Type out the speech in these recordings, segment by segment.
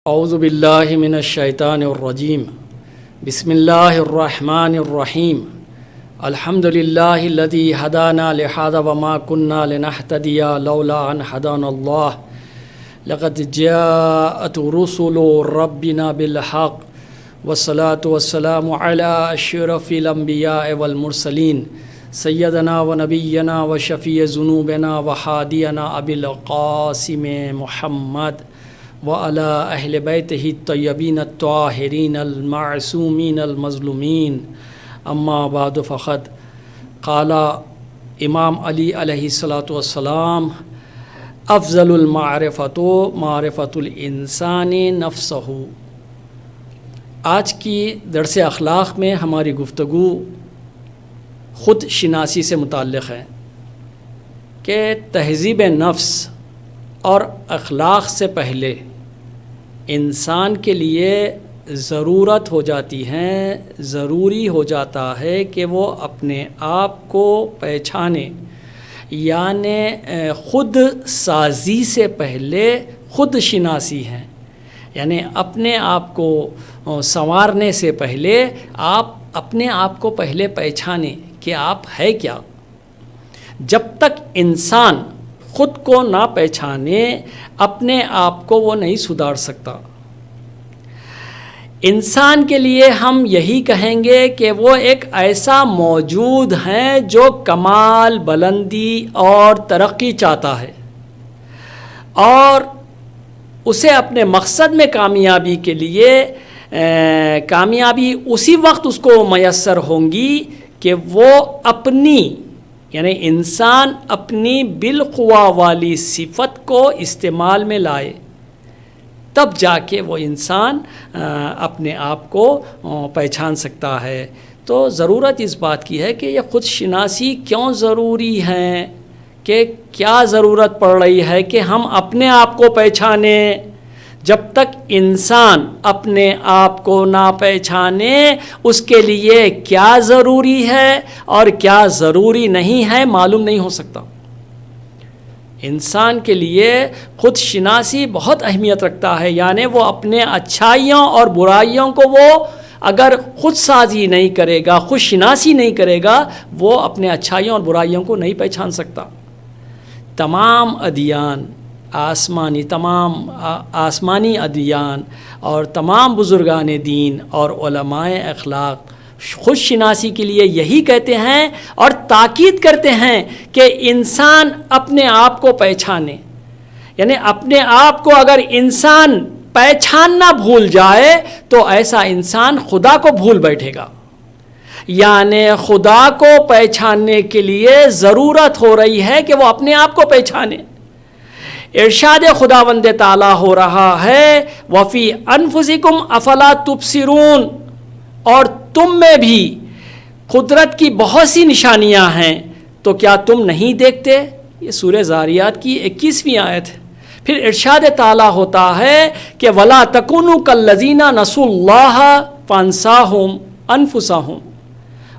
اعوذ باللہ من الشیطان الرجیم بسم اللہ الرحمن الرحیم الحمد للہ الذی ہدانا لہذا وما كنا لنہتدی لولا ان ہدانا اللہ لقد جاءت رسل ربنا بالحق والصلاة والسلام علی اشرف الانبیاء والمرسلین سیدنا و نبینا و شفیع ذنوبنا و ہادینا ابی القاسم محمد وعلی اہل بیتہ الطیبین الطاہرین المعصومین المظلومین اما بعد فقد قال امام علی علیہ الصلاۃ افضل المعرفۃ معرفۃ الانسان نفسہ۔ آج کی درس اخلاق میں ہماری گفتگو خود شناسی سے متعلق ہے کہ تہذیب نفس اور اخلاق سے پہلے انسان کے لیے ضرورت ہو جاتی ہے، ضروری ہو جاتا ہے کہ وہ اپنے آپ کو پہچانے، یعنی خود سازی سے پہلے خود شناسی ہے، یعنی اپنے آپ کو سنوارنے سے پہلے آپ اپنے آپ کو پہلے پہچانے کہ آپ ہے کیا۔ جب تک انسان خود کو نہ پہچانے اپنے آپ کو وہ نہیں سدھار سکتا۔ انسان کے لیے ہم یہی کہیں گے کہ وہ ایک ایسا موجود ہے جو کمال، بلندی اور ترقی چاہتا ہے، اور اسے اپنے مقصد میں کامیابی کے لیے کامیابی اسی وقت اس کو میسر ہوں گی کہ وہ اپنی یعنی انسان اپنی بالقوا والی صفت کو استعمال میں لائے، تب جا کے وہ انسان اپنے آپ کو پہچان سکتا ہے۔ تو ضرورت اس بات کی ہے کہ یہ خود شناسی کیوں ضروری ہے، کہ کیا ضرورت پڑ رہی ہے کہ ہم اپنے آپ کو پہچانیں۔ جب تک انسان اپنے آپ کو نہ پہچانے اس کے لیے کیا ضروری ہے اور کیا ضروری نہیں ہے معلوم نہیں ہو سکتا۔ انسان کے لیے خود شناسی بہت اہمیت رکھتا ہے، یعنی وہ اپنے اچھائیوں اور برائیوں کو وہ اگر خود سازی نہیں کرے گا، خود شناسی نہیں کرے گا، وہ اپنے اچھائیوں اور برائیوں کو نہیں پہچان سکتا۔ تمام ادیان تمام آسمانی ادیان اور تمام بزرگان دین اور علماء اخلاق خود شناسی کے لیے یہی کہتے ہیں اور تاکید کرتے ہیں کہ انسان اپنے آپ کو پہچانے، یعنی اپنے آپ کو اگر انسان پہچاننا بھول جائے تو ایسا انسان خدا کو بھول بیٹھے گا۔ یعنی خدا کو پہچاننے کے لیے ضرورت ہو رہی ہے کہ وہ اپنے آپ کو پہچانے۔ ارشاد خداوند تعالی ہو رہا ہے وفی انفسکم افلا تبصرون، اور تم میں بھی قدرت کی بہت سی نشانیاں ہیں تو کیا تم نہیں دیکھتے؟ یہ سورہ زاریات کی 21ویں آیت ہے۔ پھر ارشاد تعالی ہوتا ہے کہ ولا تکونوا کالذین نسوا اللہ فانساہم انفسہم،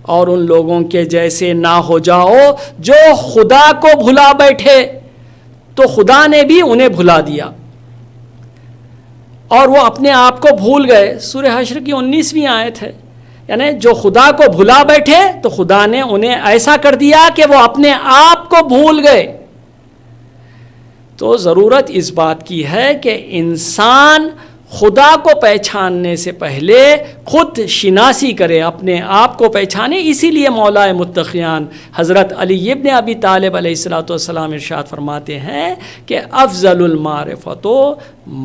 اور ان لوگوں کے جیسے نہ ہو جاؤ جو خدا کو بھلا بیٹھے تو خدا نے بھی انہیں بھلا دیا اور وہ اپنے آپ کو بھول گئے۔ سورہ حشر کی 19ویں آیت ہے، یعنی جو خدا کو بھلا بیٹھے تو خدا نے انہیں ایسا کر دیا کہ وہ اپنے آپ کو بھول گئے۔ تو ضرورت اس بات کی ہے کہ انسان خدا کو پہچاننے سے پہلے خود شناسی کرے، اپنے آپ کو پہچانے۔ اسی لیے مولا متقیان حضرت علی ابن ابی طالب علیہ السلام ارشاد فرماتے ہیں کہ افضل المعرفۃ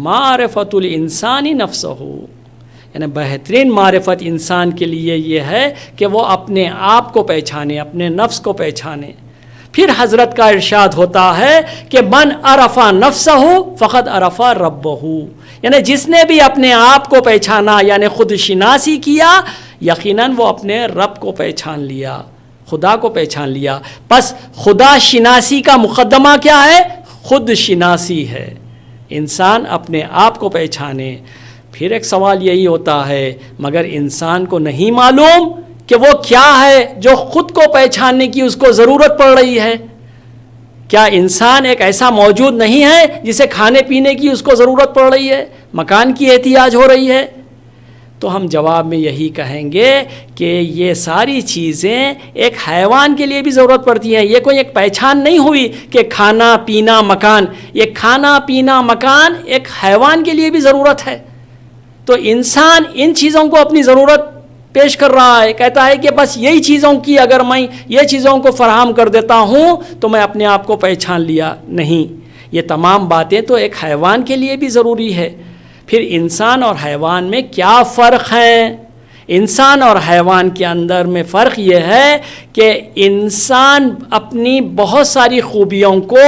معرفۃ الانسان نفسہ، یعنی بہترین معرفت انسان کے لیے یہ ہے کہ وہ اپنے آپ کو پہچانے، اپنے نفس کو پہچانے۔ پھر حضرت کا ارشاد ہوتا ہے کہ من عرف نفسہ فقد عرف ربہ، یعنی جس نے بھی اپنے آپ کو پہچانا یعنی خود شناسی کیا، یقیناً وہ اپنے رب کو پہچان لیا، خدا کو پہچان لیا۔ پس خدا شناسی کا مقدمہ کیا ہے؟ خود شناسی ہے، انسان اپنے آپ کو پہچانے۔ پھر ایک سوال یہی ہوتا ہے مگر انسان کو نہیں معلوم کہ وہ کیا ہے جو خود کو پہچاننے کی اس کو ضرورت پڑ رہی ہے۔ کیا انسان ایک ایسا موجود نہیں ہے جسے کھانے پینے کی اس کو ضرورت پڑ رہی ہے، مکان کی احتیاج ہو رہی ہے؟ تو ہم جواب میں یہی کہیں گے کہ یہ ساری چیزیں ایک حیوان کے لیے بھی ضرورت پڑتی ہیں. یہ کوئی ایک پہچان نہیں ہوئی کہ کھانا پینا مکان. یہ کھانا پینا مکان ایک حیوان کے لیے بھی ضرورت ہے. تو انسان ان چیزوں کو اپنی ضرورت پیش کر رہا ہے، کہتا ہے کہ بس یہی چیزوں کی اگر میں یہ چیزوں کو فراہم کر دیتا ہوں تو میں اپنے آپ کو پہچان لیا. نہیں، یہ تمام باتیں تو ایک حیوان کے لیے بھی ضروری ہے. پھر انسان اور حیوان میں کیا فرق ہے؟ انسان اور حیوان کے اندر میں فرق یہ ہے کہ انسان اپنی بہت ساری خوبیوں کو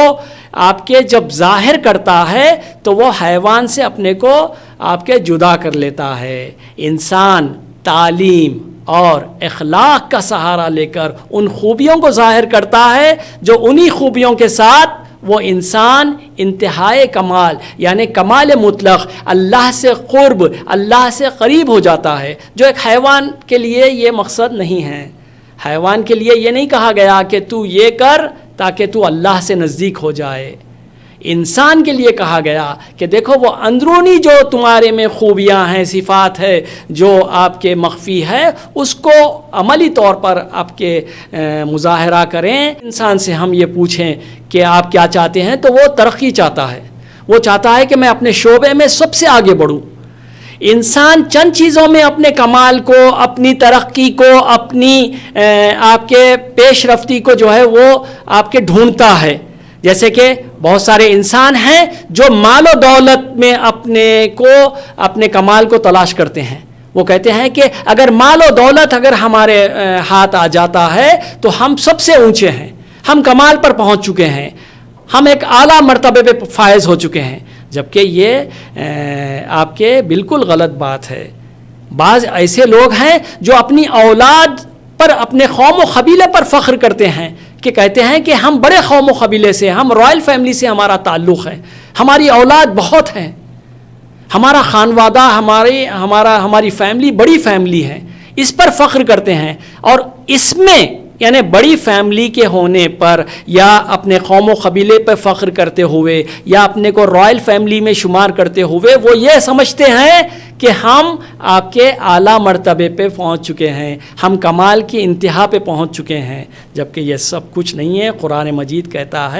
آپ کے جب ظاہر کرتا ہے تو وہ حیوان سے اپنے کو آپ کے جدا کر لیتا ہے. انسان تعلیم اور اخلاق کا سہارا لے کر ان خوبیوں کو ظاہر کرتا ہے جو انہی خوبیوں کے ساتھ وہ انسان انتہائی کمال یعنی کمال مطلق اللہ سے قرب، اللہ سے قریب ہو جاتا ہے، جو ایک حیوان کے لیے یہ مقصد نہیں ہے. حیوان کے لیے یہ نہیں کہا گیا کہ تو یہ کر تاکہ تو اللہ سے نزدیک ہو جائے. انسان کے لیے کہا گیا کہ دیکھو وہ اندرونی جو تمہارے میں خوبیاں ہیں، صفات ہے جو آپ کے مخفی ہے، اس کو عملی طور پر آپ کے مظاہرہ کریں. انسان سے ہم یہ پوچھیں کہ آپ کیا چاہتے ہیں تو وہ ترقی چاہتا ہے، وہ چاہتا ہے کہ میں اپنے شعبے میں سب سے آگے بڑھوں. انسان چند چیزوں میں اپنے کمال کو، اپنی ترقی کو، اپنی آپ کے پیش رفتی کو جو ہے وہ آپ کے ڈھونڈتا ہے. جیسے کہ بہت سارے انسان ہیں جو مال و دولت میں اپنے کمال کو تلاش کرتے ہیں. وہ کہتے ہیں کہ اگر مال و دولت اگر ہمارے ہاتھ آ جاتا ہے تو ہم سب سے اونچے ہیں، ہم کمال پر پہنچ چکے ہیں، ہم ایک اعلیٰ مرتبے پہ فائز ہو چکے ہیں. جبکہ یہ آپ کے بالکل غلط بات ہے. بعض ایسے لوگ ہیں جو اپنی اولاد پر، اپنے قوم و قبیلے پر فخر کرتے ہیں کہ کہتے ہیں کہ ہم بڑے قوم و قبیلے سے، ہم رائل فیملی سے ہمارا تعلق ہے، ہماری اولاد بہت ہیں، ہمارا خانوادہ، ہماری فیملی بڑی فیملی ہے. اس پر فخر کرتے ہیں. اور اس میں یعنی بڑی فیملی کے ہونے پر یا اپنے قوم و قبیلے پر فخر کرتے ہوئے یا اپنے کو رائل فیملی میں شمار کرتے ہوئے وہ یہ سمجھتے ہیں کہ ہم آپ کے اعلیٰ مرتبے پہ پہنچ چکے ہیں، ہم کمال کی انتہا پہ پہنچ چکے ہیں. جبکہ یہ سب کچھ نہیں ہے. قرآن مجید کہتا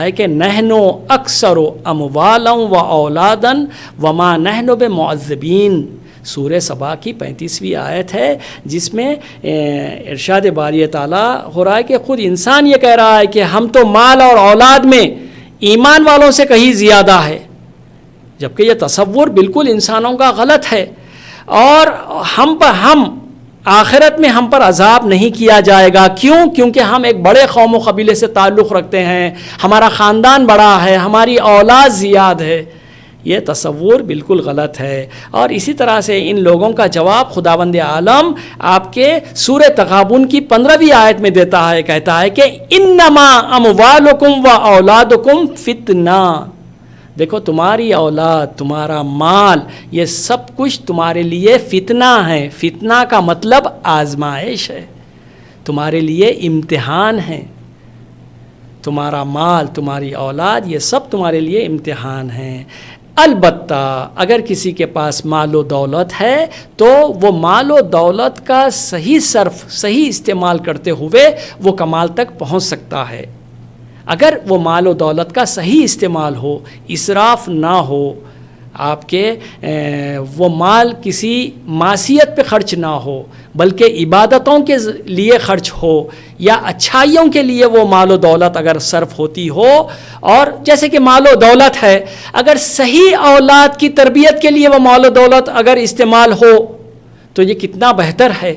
ہے کہ نحن اکثر اموالا و اولادا وما نحن بمعذبین. سورہ سبا کی 35ویں آیت ہے جس میں ارشاد باری تعالیٰ ہو رہا ہے کہ خود انسان یہ کہہ رہا ہے کہ ہم تو مال اور اولاد میں ایمان والوں سے کہیں زیادہ ہے. جبکہ یہ تصور بالکل انسانوں کا غلط ہے. اور ہم آخرت میں ہم پر عذاب نہیں کیا جائے گا. کیوں؟ کیونکہ ہم ایک بڑے قوم و قبیلے سے تعلق رکھتے ہیں، ہمارا خاندان بڑا ہے، ہماری اولاد زیاد ہے. یہ تصور بالکل غلط ہے. اور اسی طرح سے ان لوگوں کا جواب خداوند عالم آپ کے سورہ تغابن کی 15ویں آیت میں دیتا ہے. کہتا ہے کہ انما اموالکم و اولادکم فتنہ. دیکھو تمہاری اولاد، تمہارا مال، یہ سب کچھ تمہارے لیے فتنہ ہے. فتنہ کا مطلب آزمائش ہے، تمہارے لیے امتحان ہے. تمہارا مال، تمہاری اولاد، یہ سب تمہارے لیے امتحان ہیں. البتہ اگر کسی کے پاس مال و دولت ہے تو وہ مال و دولت کا صحیح صرف، صحیح استعمال کرتے ہوئے وہ کمال تک پہنچ سکتا ہے. اگر وہ مال و دولت کا صحیح استعمال ہو، اسراف نہ ہو، آپ کے وہ مال کسی معصیت پہ خرچ نہ ہو بلکہ عبادتوں کے لیے خرچ ہو یا اچھائیوں کے لیے وہ مال و دولت اگر صرف ہوتی ہو. اور جیسے کہ مال و دولت ہے، اگر صحیح اولاد کی تربیت کے لیے وہ مال و دولت اگر استعمال ہو تو یہ کتنا بہتر ہے.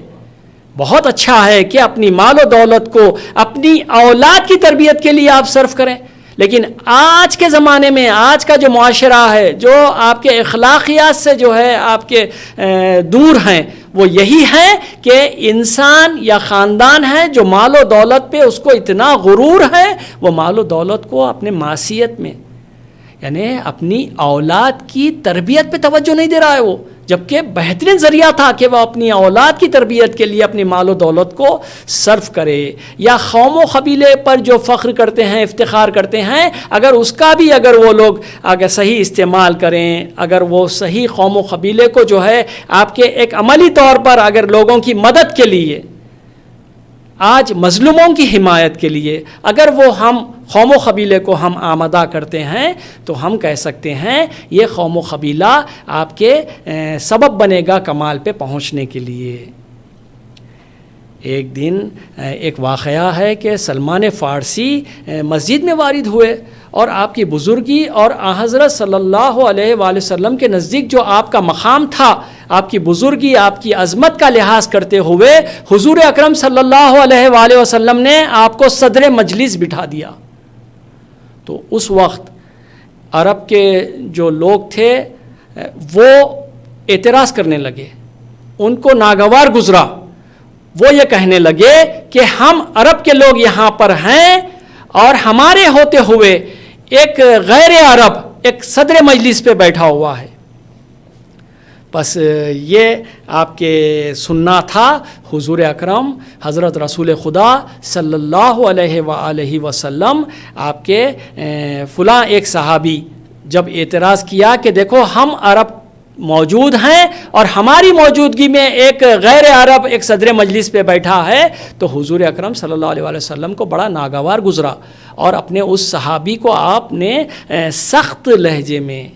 بہت اچھا ہے کہ اپنی مال و دولت کو اپنی اولاد کی تربیت کے لیے آپ صرف کریں. لیکن آج کے زمانے میں، آج کا جو معاشرہ ہے جو آپ کے اخلاقیات سے جو ہے آپ کے دور ہیں، وہ یہی ہے کہ انسان یا خاندان ہے جو مال و دولت پہ اس کو اتنا غرور ہے، وہ مال و دولت کو اپنے معصیت میں یعنی اپنی اولاد کی تربیت پہ توجہ نہیں دے رہا ہے وہ، جبکہ بہترین ذریعہ تھا کہ وہ اپنی اولاد کی تربیت کے لیے اپنی مال و دولت کو صرف کرے. یا قوم و قبیلے پر جو فخر کرتے ہیں، افتخار کرتے ہیں، اگر اس کا بھی اگر وہ لوگ اگر صحیح استعمال کریں، اگر وہ صحیح قوم و قبیلے کو جو ہے آپ کے ایک عملی طور پر اگر لوگوں کی مدد کے لیے، آج مظلوموں کی حمایت کے لیے اگر وہ ہم قوم و قبیلے کو ہم آمادہ کرتے ہیں، تو ہم کہہ سکتے ہیں یہ قوم و قبیلہ آپ کے سبب بنے گا کمال پہ پہنچنے کے لیے. ایک دن ایک واقعہ ہے کہ سلمان فارسی مسجد میں وارد ہوئے اور آپ کی بزرگی اور حضرت صلی اللہ علیہ وآلہ وسلم کے نزدیک جو آپ کا مقام تھا، آپ کی بزرگی، آپ کی عظمت کا لحاظ کرتے ہوئے حضور اکرم صلی اللہ علیہ وآلہ وسلم نے آپ کو صدر مجلس بٹھا دیا. تو اس وقت عرب کے جو لوگ تھے وہ اعتراض کرنے لگے، ان کو ناگوار گزرا. وہ یہ کہنے لگے کہ ہم عرب کے لوگ یہاں پر ہیں اور ہمارے ہوتے ہوئے ایک غیر عرب ایک صدر مجلس پہ بیٹھا ہوا ہے. بس یہ آپ کے سننا تھا حضور اکرم حضرت رسول خدا صلی اللہ علیہ وآلہ وسلم آپ کے فلاں ایک صحابی جب اعتراض کیا کہ دیکھو ہم عرب موجود ہیں اور ہماری موجودگی میں ایک غیر عرب ایک صدر مجلس پہ بیٹھا ہے، تو حضور اکرم صلی اللہ علیہ وآلہ وسلم کو بڑا ناگوار گزرا اور اپنے اس صحابی کو آپ نے سخت لہجے میں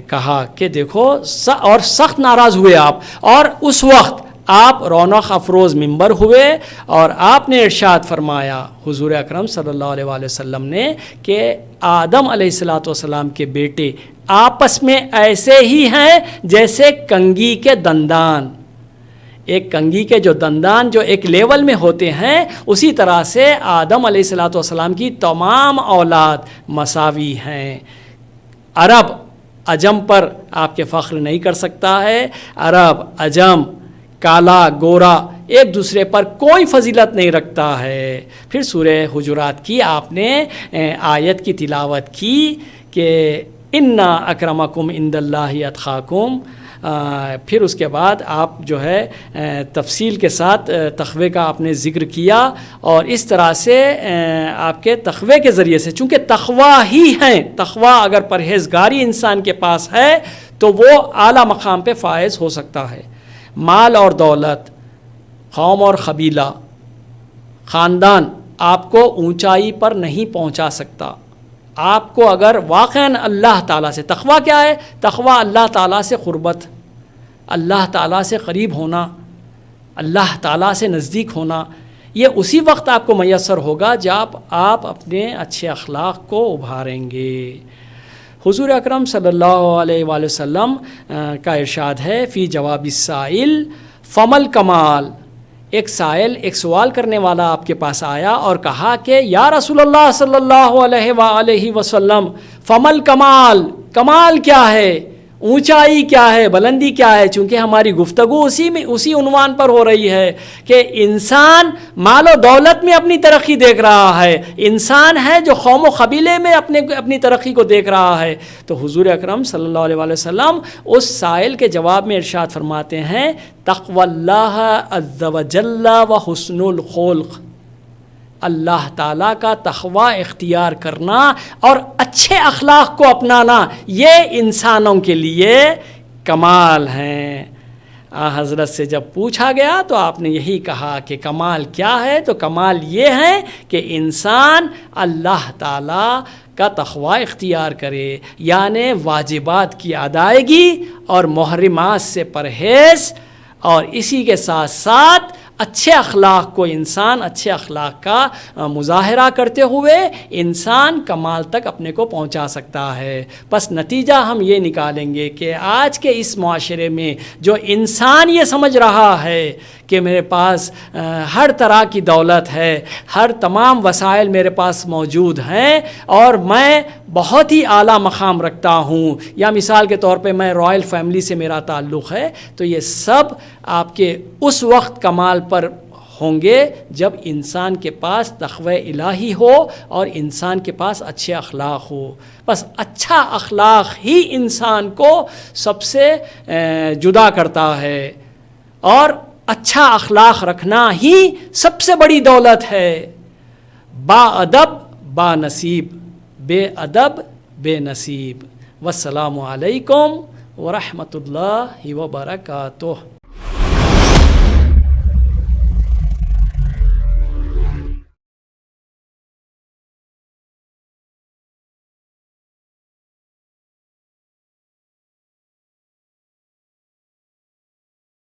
کہا کہ دیکھو، اور سخت ناراض ہوئے آپ. اور اس وقت آپ رونق افروز منبر ہوئے اور آپ نے ارشاد فرمایا حضور اکرم صلی اللہ علیہ وآلہ وسلم نے کہ آدم علیہ السلام کے بیٹے آپس میں ایسے ہی ہیں جیسے کنگھی کے دندان. ایک کنگھی کے جو دندان جو ایک لیول میں ہوتے ہیں، اسی طرح سے آدم علیہ السلام کی تمام اولاد مساوی ہیں. عرب عجم پر آپ کے فخر نہیں کر سکتا ہے، عرب عجم کالا گورا ایک دوسرے پر کوئی فضیلت نہیں رکھتا ہے. پھر سورہ حجرات کی آپ نے آیت کی تلاوت کی کہ انا اکرمکم عند اللہ اتقاکم. پھر اس کے بعد آپ جو ہے تفصیل کے ساتھ تقوی کا آپ نے ذکر کیا، اور اس طرح سے آپ کے تقوی کے ذریعے سے، چونکہ تقوی ہی ہیں، تقوی اگر پرہیزگاری انسان کے پاس ہے تو وہ اعلیٰ مقام پہ فائز ہو سکتا ہے. مال اور دولت، قوم اور قبیلہ، خاندان آپ کو اونچائی پر نہیں پہنچا سکتا. آپ کو اگر واقعاً اللہ تعالیٰ سے، تقویٰ کیا ہے؟ تقویٰ اللہ تعالیٰ سے قربت، اللہ تعالیٰ سے قریب ہونا، اللہ تعالیٰ سے نزدیک ہونا. یہ اسی وقت آپ کو میسر ہوگا جب آپ اپنے اچھے اخلاق کو ابھاریں گے. حضور اکرم صلی اللہ علیہ وآلہ وسلم کا ارشاد ہے فی جواب السائل فمل کمال. ایک سائل، ایک سوال کرنے والا آپ کے پاس آیا اور کہا کہ یا رسول اللہ صلی اللہ علیہ وآلہ وسلم فمل کمال، کمال کیا ہے، اونچائی کیا ہے، بلندی کیا ہے؟ چونکہ ہماری گفتگو اسی عنوان پر ہو رہی ہے کہ انسان مال و دولت میں اپنی ترقی دیکھ رہا ہے، انسان ہے جو قوم و قبیلے میں اپنی ترقی کو دیکھ رہا ہے. تو حضور اکرم صلی اللہ علیہ وآلہ وسلم اس سائل کے جواب میں ارشاد فرماتے ہیں تقوی اللہ عز وجل و حسن الخلق. اللہ تعالیٰ کا تقوی اختیار کرنا اور اچھے اخلاق کو اپنانا، یہ انسانوں کے لیے کمال ہیں. حضرت سے جب پوچھا گیا تو آپ نے یہی کہا کہ کمال کیا ہے؟ تو کمال یہ ہے کہ انسان اللہ تعالیٰ کا تقوی اختیار کرے، یعنی واجبات کی ادائیگی اور محرمات سے پرہیز، اور اسی کے ساتھ ساتھ اچھے اخلاق کو انسان اچھے اخلاق کا مظاہرہ کرتے ہوئے انسان کمال تک اپنے کو پہنچا سکتا ہے. بس نتیجہ ہم یہ نکالیں گے کہ آج کے اس معاشرے میں جو انسان یہ سمجھ رہا ہے کہ میرے پاس ہر طرح کی دولت ہے، ہر تمام وسائل میرے پاس موجود ہیں اور میں بہت ہی اعلیٰ مقام رکھتا ہوں، یا مثال کے طور پہ میں رائل فیملی سے میرا تعلق ہے، تو یہ سب آپ کے اس وقت کمال پر ہوں گے جب انسان کے پاس تقوی الہی ہو اور انسان کے پاس اچھے اخلاق ہو. بس اچھا اخلاق ہی انسان کو سب سے جدا کرتا ہے، اور اچھا اخلاق رکھنا ہی سب سے بڑی دولت ہے. با ادب با نصیب، بے ادب بے نصیب. والسلام علیکم ورحمۃ اللہ وبرکاتہ.